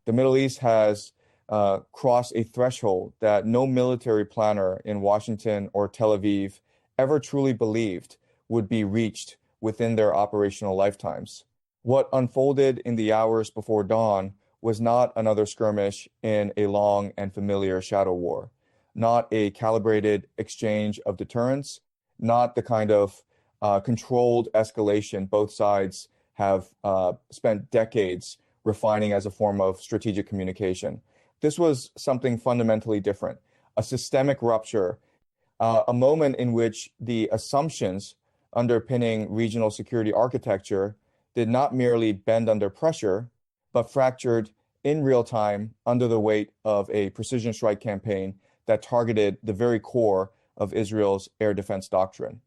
The Middle East has crossed a threshold that no military planner in Washington or Tel Aviv ever truly believed would be reached within their operational lifetimes. What unfolded in the hours before dawn was not another skirmish in a long and familiar shadow war, not a calibrated exchange of deterrence, not the kind of controlled escalation both sides have spent decades refining as a form of strategic communication. This was something fundamentally different, a systemic rupture, a moment in which the assumptions underpinning regional security architecture did not merely bend under pressure, but fractured in real time under the weight of a precision strike campaign that targeted the very core of Israel's air defense doctrine.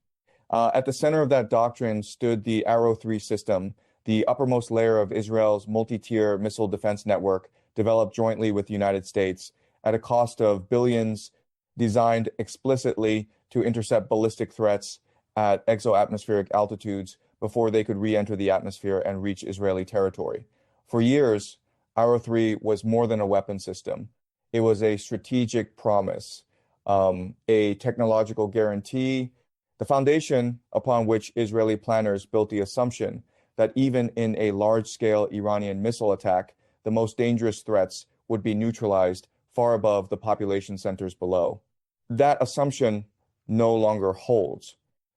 At the center of that doctrine stood the Arrow-3 system, the uppermost layer of Israel's multi-tier missile defense network developed jointly with the United States at a cost of billions, designed explicitly to intercept ballistic threats at exoatmospheric altitudes before they could re-enter the atmosphere and reach Israeli territory. For years, Arrow-3 was more than a weapon system. It was a strategic promise, a technological guarantee, the foundation upon which Israeli planners built the assumption that even in a large-scale Iranian missile attack, the most dangerous threats would be neutralized far above the population centers below. That assumption no longer holds.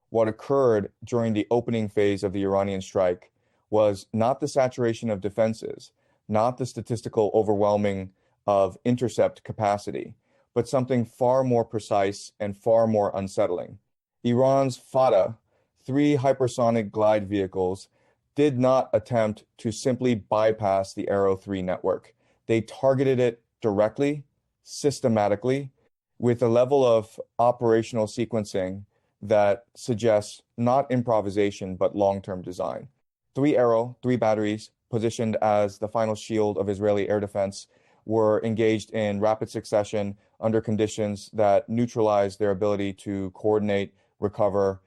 What occurred during the opening phase of the Iranian strike was not the saturation of defenses, not the statistical overwhelming of intercept capacity, but something far more precise and far more unsettling. Iran's Fattah-3 hypersonic glide vehicles did not attempt to simply bypass the Arrow-3 network. They targeted it directly, systematically, with a level of operational sequencing that suggests not improvisation, but long-term design. 3 Arrow, 3 batteries, positioned as the final shield of Israeli air defense, were engaged in rapid succession under conditions that neutralized their ability to coordinate, recover,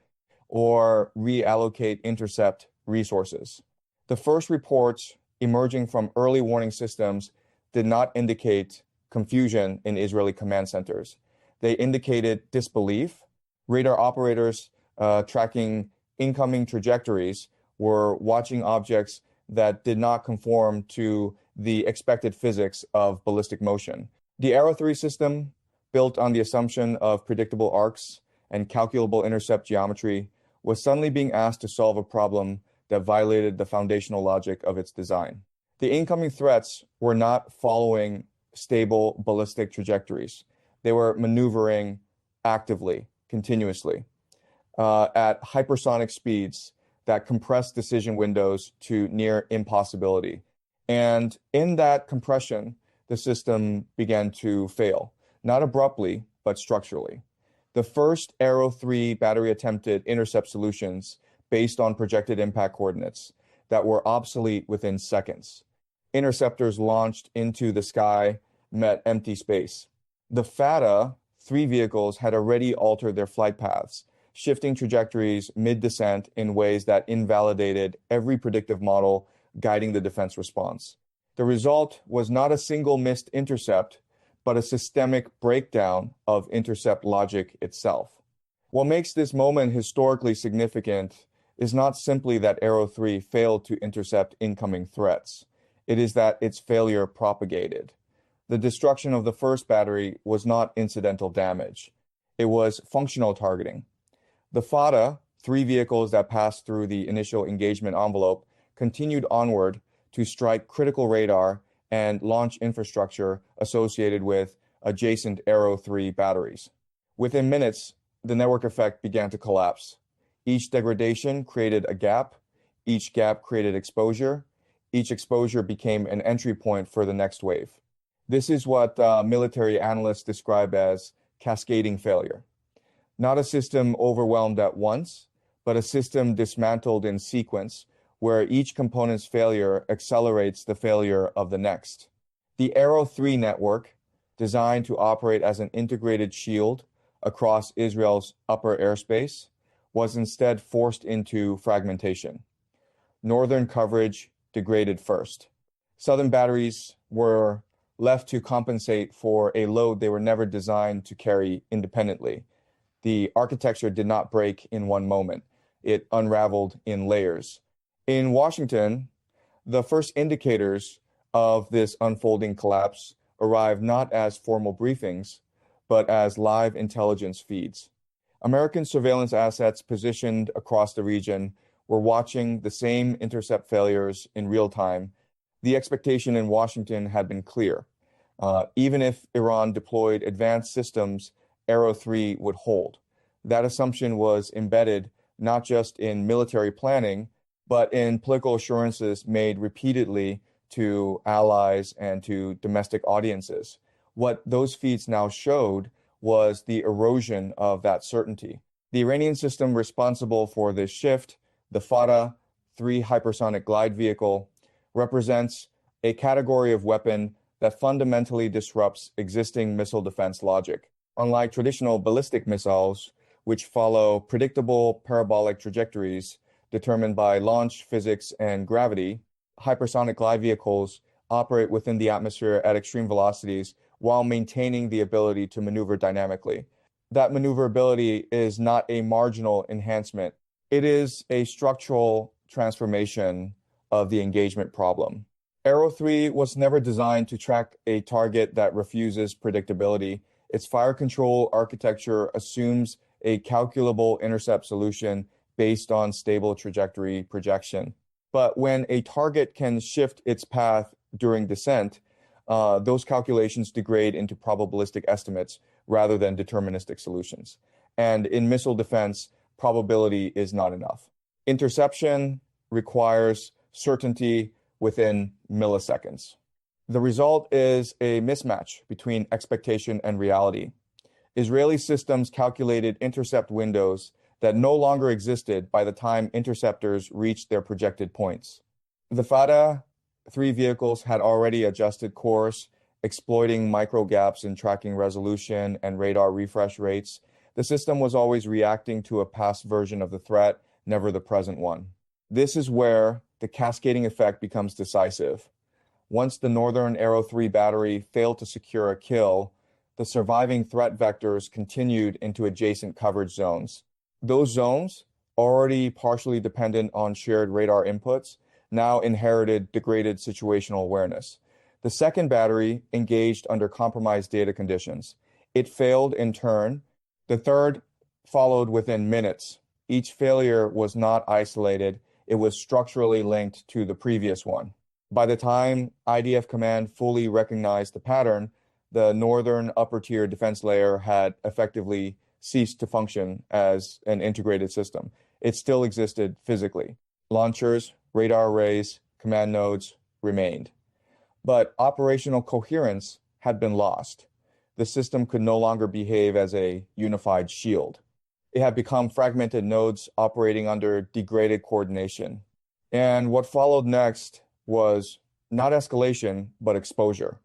or reallocate intercept resources. The first reports emerging from early warning systems did not indicate confusion in Israeli command centers. They indicated disbelief. Radar operators tracking incoming trajectories were watching objects that did not conform to the expected physics of ballistic motion. The Arrow-3 system, built on the assumption of predictable arcs and calculable intercept geometry, was suddenly being asked to solve a problem that violated the foundational logic of its design. The incoming threats were not following stable ballistic trajectories. They were maneuvering actively, continuously, at hypersonic speeds that compressed decision windows to near impossibility. And in that compression, the system began to fail, not abruptly, but structurally. The first Arrow-3 battery attempted intercept solutions based on projected impact coordinates that were obsolete within seconds. Interceptors launched into the sky met empty space. The Fattah-3 vehicles had already altered their flight paths, shifting trajectories mid-descent in ways that invalidated every predictive model guiding the defense response. The result was not a single missed intercept, but a systemic breakdown of intercept logic itself. What makes this moment historically significant is not simply that Arrow-3 failed to intercept incoming threats. It is that its failure propagated. The destruction of the first battery was not incidental damage. It was functional targeting. The Fattah-3 vehicles that passed through the initial engagement envelope continued onward to strike critical radar and launch infrastructure associated with adjacent Arrow-3 batteries. Within minutes, the network effect began to collapse. Each degradation created a gap. Each gap created exposure. Each exposure became an entry point for the next wave. This is what military analysts describe as cascading failure. Not a system overwhelmed at once, but a system dismantled in sequence, where each component's failure accelerates the failure of the next. The Arrow-3 network, designed to operate as an integrated shield across Israel's upper airspace, was instead forced into fragmentation. Northern coverage degraded first. Southern batteries were left to compensate for a load they were never designed to carry independently. The architecture did not break in one moment. It unraveled in layers. In Washington, the first indicators of this unfolding collapse arrived not as formal briefings, but as live intelligence feeds. American surveillance assets positioned across the region were watching the same intercept failures in real time. The expectation in Washington had been clear. Even if Iran deployed advanced systems, Arrow 3 would hold. That assumption was embedded not just in military planning, but in political assurances made repeatedly to allies and to domestic audiences. What those feeds now showed was the erosion of that certainty. The Iranian system responsible for this shift, the Fattah-3 hypersonic glide vehicle, represents a category of weapon that fundamentally disrupts existing missile defense logic. Unlike traditional ballistic missiles, which follow predictable parabolic trajectories determined by launch physics and gravity, hypersonic glide vehicles operate within the atmosphere at extreme velocities while maintaining the ability to maneuver dynamically. That maneuverability is not a marginal enhancement. It is a structural transformation of the engagement problem. Arrow 3 was never designed to track a target that refuses predictability. Its fire control architecture assumes a calculable intercept solution based on stable trajectory projection. But when a target can shift its path during descent, those calculations degrade into probabilistic estimates rather than deterministic solutions. And in missile defense, probability is not enough. Interception requires certainty within milliseconds. The result is a mismatch between expectation and reality. Israeli systems calculated intercept windows that no longer existed by the time interceptors reached their projected points. The Fattah-3 vehicles had already adjusted course, exploiting micro gaps in tracking resolution and radar refresh rates. The system was always reacting to a past version of the threat, never the present one. This is where the cascading effect becomes decisive. Once the Northern Arrow 3 battery failed to secure a kill, the surviving threat vectors continued into adjacent coverage zones. Those zones, already partially dependent on shared radar inputs, now inherited degraded situational awareness. The second battery engaged under compromised data conditions. It failed in turn. The third followed within minutes. Each failure was not isolated. It was structurally linked to the previous one. By the time IDF Command fully recognized the pattern, the northern upper tier defense layer had effectively ceased to function as an integrated system. It still existed physically. Launchers, radar arrays, command nodes remained. But operational coherence had been lost. The system could no longer behave as a unified shield. It had become fragmented nodes operating under degraded coordination. And what followed next was not escalation, but exposure.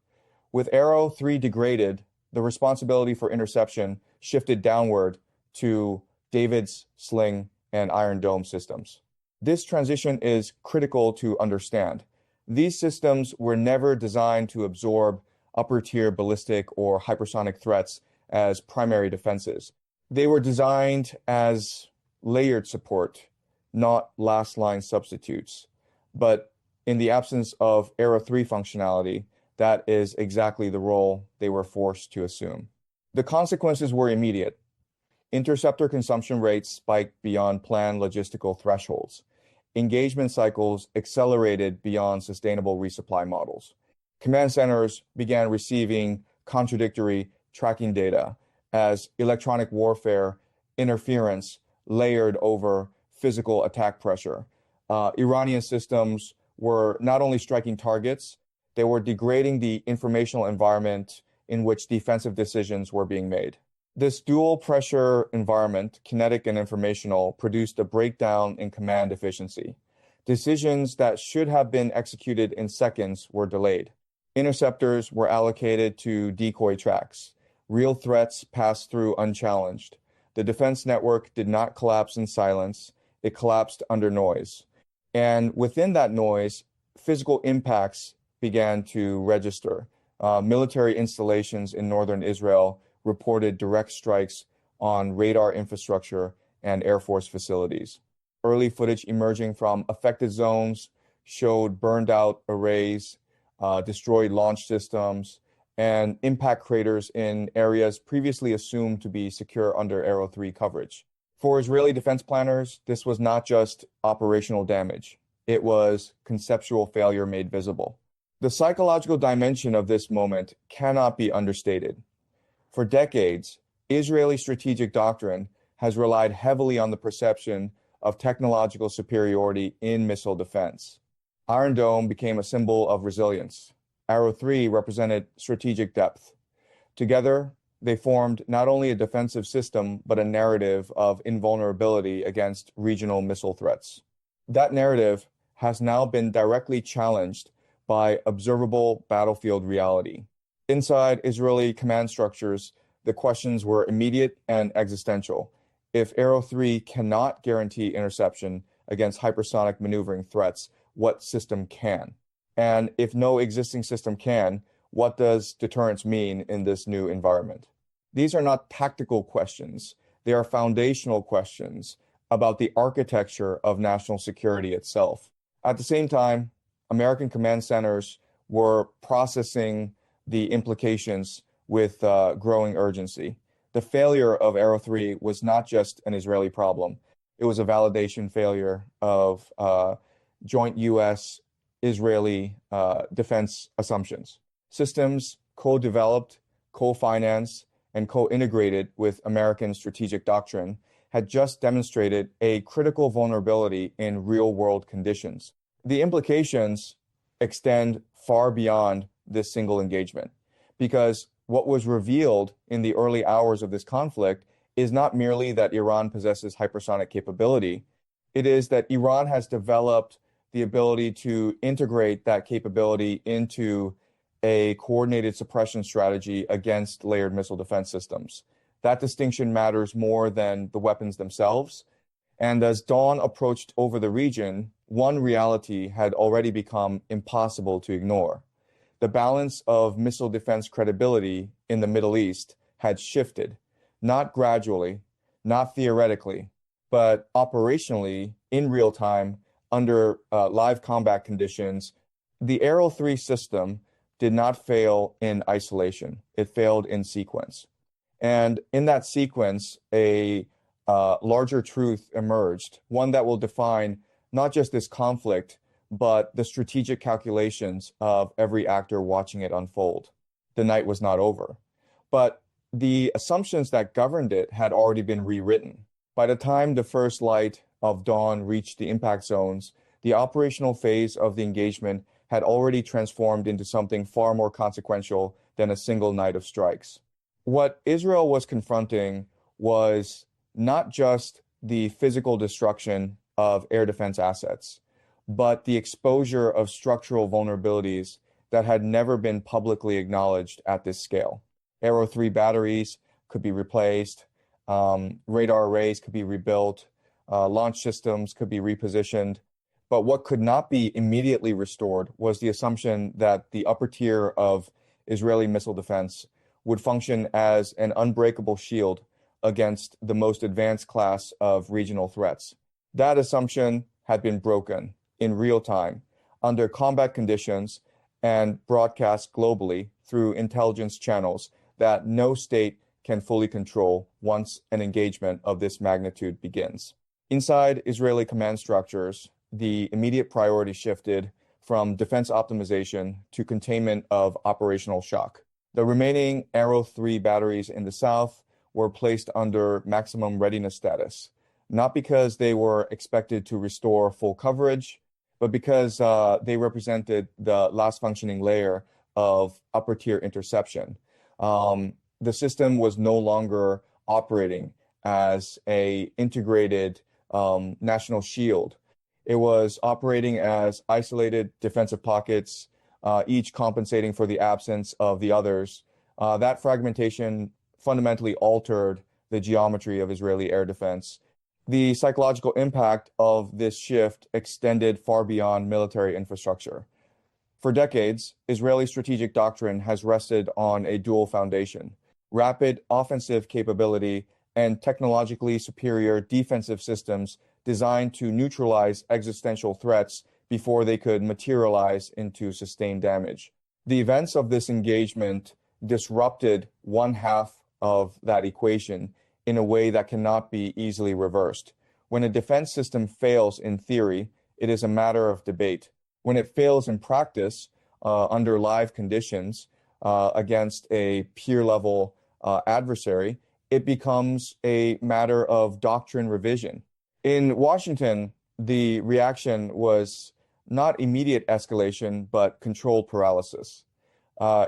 With Arrow 3 degraded, the responsibility for interception shifted downward to David's, Sling, and Iron Dome systems. This transition is critical to understand. These systems were never designed to absorb upper-tier ballistic or hypersonic threats as primary defenses. They were designed as layered support, not last-line substitutes. But in the absence of Arrow 3 functionality, that is exactly the role they were forced to assume. The consequences were immediate. Interceptor consumption rates spiked beyond planned logistical thresholds. Engagement cycles accelerated beyond sustainable resupply models. Command centers began receiving contradictory tracking data as electronic warfare interference layered over physical attack pressure. Iranian systems were not only striking targets, they were degrading the informational environment in which defensive decisions were being made. This dual pressure environment, kinetic and informational, produced a breakdown in command efficiency. Decisions that should have been executed in seconds were delayed. Interceptors were allocated to decoy tracks. Real threats passed through unchallenged. The defense network did not collapse in silence. It collapsed under noise. And within that noise, physical impacts began to register. Military installations in northern Israel reported direct strikes on radar infrastructure and Air Force facilities. Early footage emerging from affected zones showed burned out arrays, destroyed launch systems, and impact craters in areas previously assumed to be secure under Arrow 3 coverage. For Israeli defense planners, this was not just operational damage. It was conceptual failure made visible. The psychological dimension of this moment cannot be understated. For decades, Israeli strategic doctrine has relied heavily on the perception of technological superiority in missile defense. Iron Dome became a symbol of resilience. Arrow 3 represented strategic depth. Together, they formed not only a defensive system, but a narrative of invulnerability against regional missile threats. That narrative has now been directly challenged by observable battlefield reality. Inside Israeli command structures, the questions were immediate and existential. If Arrow 3 cannot guarantee interception against hypersonic maneuvering threats, what system can? And if no existing system can, what does deterrence mean in this new environment? These are not tactical questions. They are foundational questions about the architecture of national security itself. At the same time, American command centers were processing the implications with growing urgency. The failure of Arrow 3 was not just an Israeli problem. It was a validation failure of joint U.S.-Israeli defense assumptions. Systems co-developed, co-financed, and co-integrated with American strategic doctrine had just demonstrated a critical vulnerability in real-world conditions. The implications extend far beyond this single engagement, because what was revealed in the early hours of this conflict is not merely that Iran possesses hypersonic capability, it is that Iran has developed the ability to integrate that capability into a coordinated suppression strategy against layered missile defense systems. That distinction matters more than the weapons themselves. And as dawn approached over the region, one reality had already become impossible to ignore. The balance of missile defense credibility in the Middle East had shifted, not gradually, not theoretically, but operationally in real time under live combat conditions. The Arrow 3 system did not fail in isolation. It failed in sequence. And in that sequence, a larger truth emerged, one that will define not just this conflict, but the strategic calculations of every actor watching it unfold. The night was not over, but the assumptions that governed it had already been rewritten. By the time the first light of dawn reached the impact zones, the operational phase of the engagement had already transformed into something far more consequential than a single night of strikes. What Israel was confronting was not just the physical destruction of air defense assets, but the exposure of structural vulnerabilities that had never been publicly acknowledged at this scale. Arrow 3 batteries could be replaced, radar arrays could be rebuilt, launch systems could be repositioned. But what could not be immediately restored was the assumption that the upper tier of Israeli missile defense would function as an unbreakable shield against the most advanced class of regional threats. That assumption had been broken in real time under combat conditions and broadcast globally through intelligence channels that no state can fully control once an engagement of this magnitude begins. Inside Israeli command structures, the immediate priority shifted from defense optimization to containment of operational shock. The remaining Arrow 3 batteries in the south were placed under maximum readiness status, not because they were expected to restore full coverage, but because they represented the last functioning layer of upper tier interception. The system was no longer operating as an integrated national shield. It was operating as isolated defensive pockets, each compensating for the absence of the others. That fragmentation fundamentally altered the geometry of Israeli air defense. The psychological impact of this shift extended far beyond military infrastructure. For decades, Israeli strategic doctrine has rested on a dual foundation: rapid offensive capability and technologically superior defensive systems designed to neutralize existential threats before they could materialize into sustained damage. The events of this engagement disrupted one half of that equation in a way that cannot be easily reversed. When a defense system fails in theory, it is a matter of debate. When it fails in practice, under live conditions, against a peer-level adversary, it becomes a matter of doctrine revision. In Washington, the reaction was not immediate escalation, but controlled paralysis.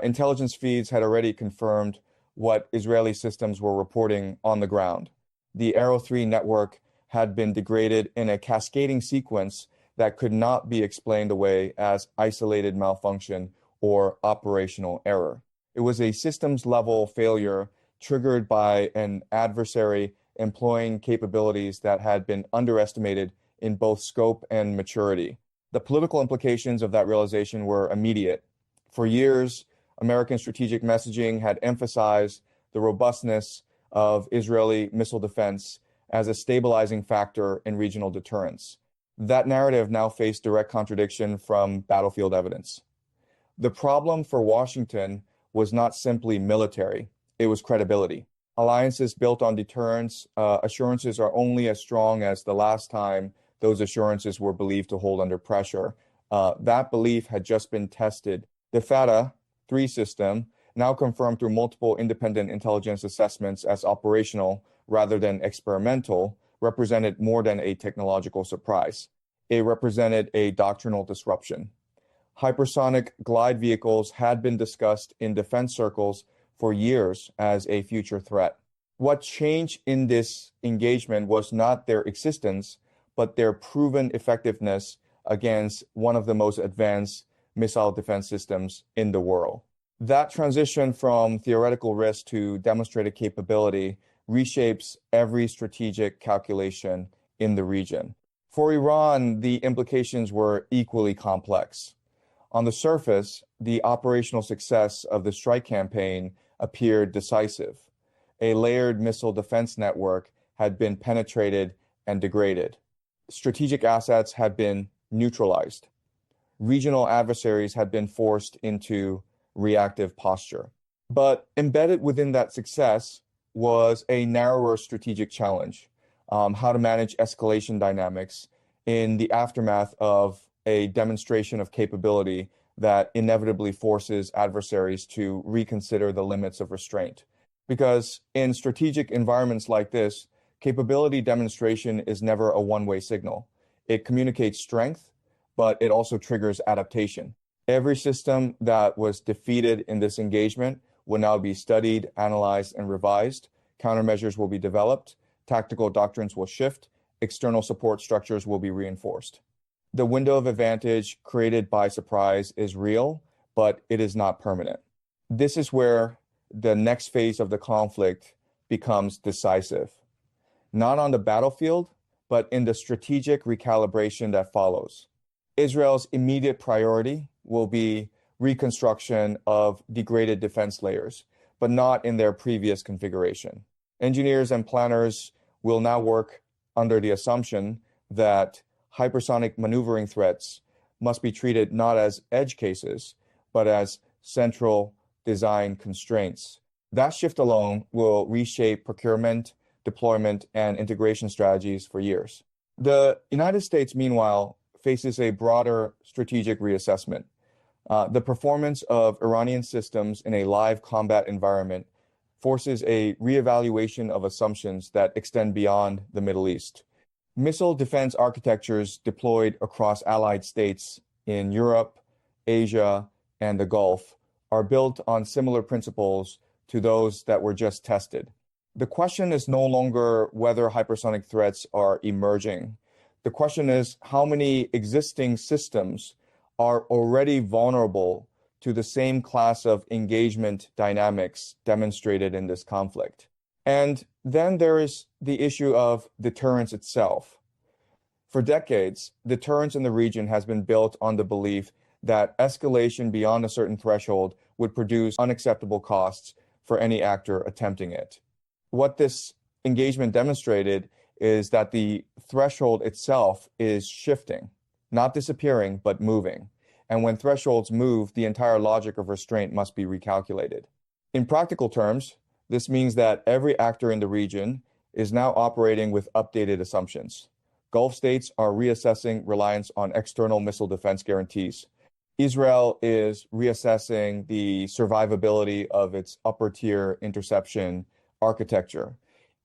Intelligence feeds had already confirmed what Israeli systems were reporting on the ground. The Arrow-3 network had been degraded in a cascading sequence that could not be explained away as isolated malfunction or operational error. It was a systems-level failure triggered by an adversary employing capabilities that had been underestimated in both scope and maturity. The political implications of that realization were immediate. For years, American strategic messaging had emphasized the robustness of Israeli missile defense as a stabilizing factor in regional deterrence. That narrative now faced direct contradiction from battlefield evidence. The problem for Washington was not simply military, it was credibility. Alliances built on deterrence assurances are only as strong as the last time those assurances were believed to hold under pressure. That belief had just been tested. The Fattah-3 system, now confirmed through multiple independent intelligence assessments as operational rather than experimental, represented more than a technological surprise. It represented a doctrinal disruption. Hypersonic glide vehicles had been discussed in defense circles for years as a future threat. What changed in this engagement was not their existence, but their proven effectiveness against one of the most advanced missile defense systems in the world. That transition from theoretical risk to demonstrated capability reshapes every strategic calculation in the region. For Iran, the implications were equally complex. On the surface, the operational success of the strike campaign appeared decisive. A layered missile defense network had been penetrated and degraded. Strategic assets had been neutralized. Regional adversaries had been forced into reactive posture. But embedded within that success was a narrower strategic challenge: how to manage escalation dynamics in the aftermath of a demonstration of capability that inevitably forces adversaries to reconsider the limits of restraint. Because in strategic environments like this, capability demonstration is never a one-way signal. It communicates strength, but it also triggers adaptation. Every system that was defeated in this engagement will now be studied, analyzed, and revised. Countermeasures will be developed, tactical doctrines will shift, external support structures will be reinforced. The window of advantage created by surprise is real, but it is not permanent. This is where the next phase of the conflict becomes decisive. Not on the battlefield, but in the strategic recalibration that follows. Israel's immediate priority will be reconstruction of degraded defense layers, but not in their previous configuration. Engineers and planners will now work under the assumption that hypersonic maneuvering threats must be treated not as edge cases, but as central design constraints. That shift alone will reshape procurement, deployment, and integration strategies for years. The United States, meanwhile, faces a broader strategic reassessment. The performance of Iranian systems in a live combat environment forces a reevaluation of assumptions that extend beyond the Middle East. Missile defense architectures deployed across allied states in Europe, Asia, and the Gulf are built on similar principles to those that were just tested. The question is no longer whether hypersonic threats are emerging. The question is how many existing systems are already vulnerable to the same class of engagement dynamics demonstrated in this conflict. And then there is the issue of deterrence itself. For decades, deterrence in the region has been built on the belief that escalation beyond a certain threshold would produce unacceptable costs for any actor attempting it. What this engagement demonstrated is that the threshold itself is shifting, not disappearing, but moving. And when thresholds move, the entire logic of restraint must be recalculated. In practical terms, this means that every actor in the region is now operating with updated assumptions. Gulf states are reassessing reliance on external missile defense guarantees. Israel is reassessing the survivability of its upper tier interception architecture.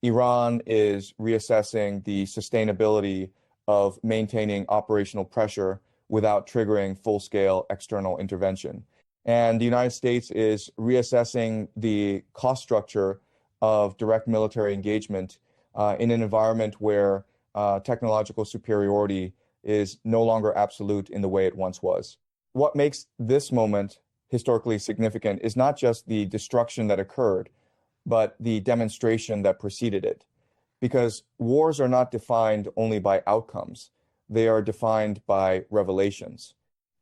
Iran is reassessing the sustainability of maintaining operational pressure without triggering full-scale external intervention. And the United States is reassessing the cost structure of direct military engagement in an environment where technological superiority is no longer absolute in the way it once was. What makes this moment historically significant is not just the destruction that occurred, but the demonstration that preceded it. Because wars are not defined only by outcomes, they are defined by revelations.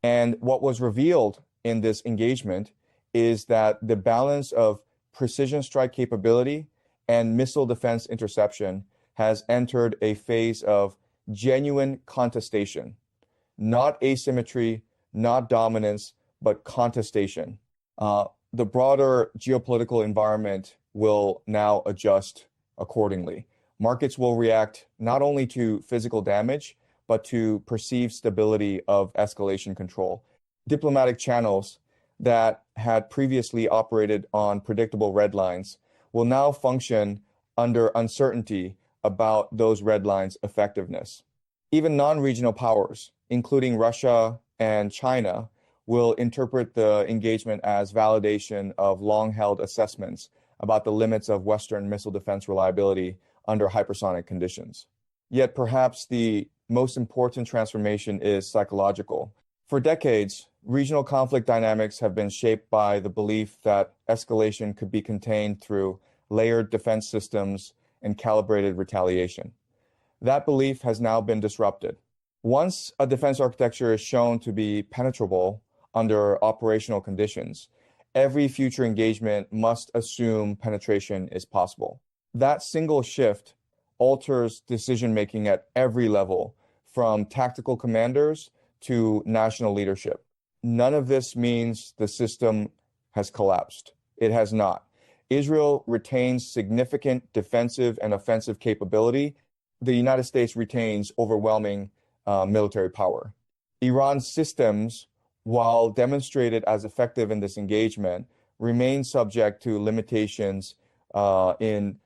And what was revealed in this engagement is that the balance of precision strike capability and missile defense interception has entered a phase of genuine contestation, not asymmetry, not dominance, but contestation. The broader geopolitical environment will now adjust accordingly. Markets will react not only to physical damage, but to perceived stability of escalation control. Diplomatic channels that had previously operated on predictable red lines will now function under uncertainty about those red lines' effectiveness. Even non-regional powers, including Russia and China, will interpret the engagement as validation of long-held assessments about the limits of Western missile defense reliability under hypersonic conditions. Yet perhaps the most important transformation is psychological. For decades, regional conflict dynamics have been shaped by the belief that escalation could be contained through layered defense systems and calibrated retaliation. That belief has now been disrupted. Once a defense architecture is shown to be penetrable under operational conditions, every future engagement must assume penetration is possible. That single shift alters decision-making at every level, from tactical commanders to national leadership. None of this means the system has collapsed. It has not. Israel retains significant defensive and offensive capability. The United States retains overwhelming military power. Iran's systems, while demonstrated as effective in this engagement, remain subject to limitations in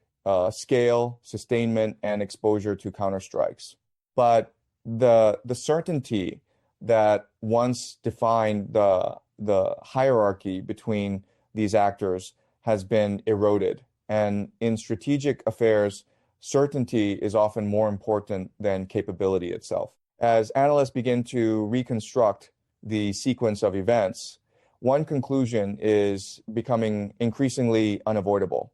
scale, sustainment, and exposure to counterstrikes. But the certainty that once defined the hierarchy between these actors has been eroded. And in strategic affairs, certainty is often more important than capability itself. As analysts begin to reconstruct the sequence of events, one conclusion is becoming increasingly unavoidable.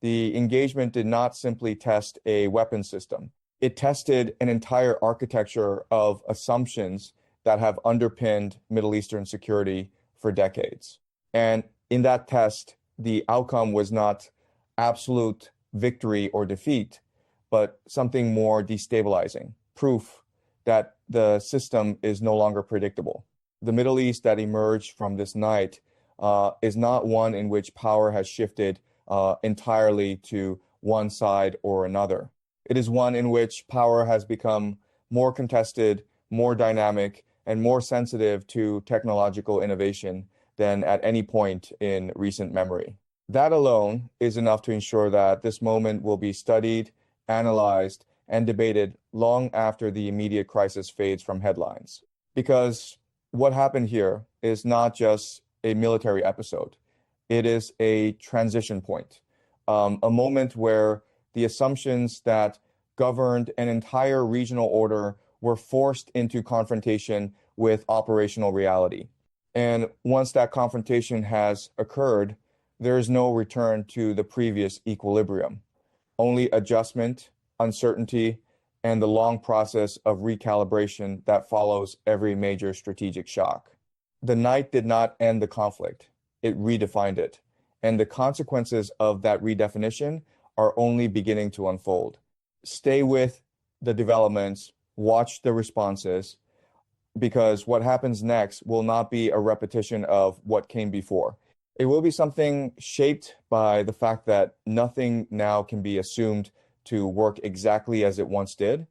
The engagement did not simply test a weapon system. It tested an entire architecture of assumptions that have underpinned Middle Eastern security for decades. And in that test, the outcome was not absolute victory or defeat, but something more destabilizing, proof that the system is no longer predictable. The Middle East that emerged from this night is not one in which power has shifted entirely to one side or another. It is one in which power has become more contested, more dynamic, and more sensitive to technological innovation than at any point in recent memory. That alone is enough to ensure that this moment will be studied, analyzed, and debated long after the immediate crisis fades from headlines. Because what happened here is not just a military episode. It is a transition point, a moment where the assumptions that governed an entire regional order were forced into confrontation with operational reality. And once that confrontation has occurred, there is no return to the previous equilibrium, only adjustment, uncertainty, and the long process of recalibration that follows every major strategic shock. The night did not end the conflict, it redefined it. And the consequences of that redefinition are only beginning to unfold. Stay with the developments, watch the responses, because what happens next will not be a repetition of what came before. It will be something shaped by the fact that nothing now can be assumed to work exactly as it once did.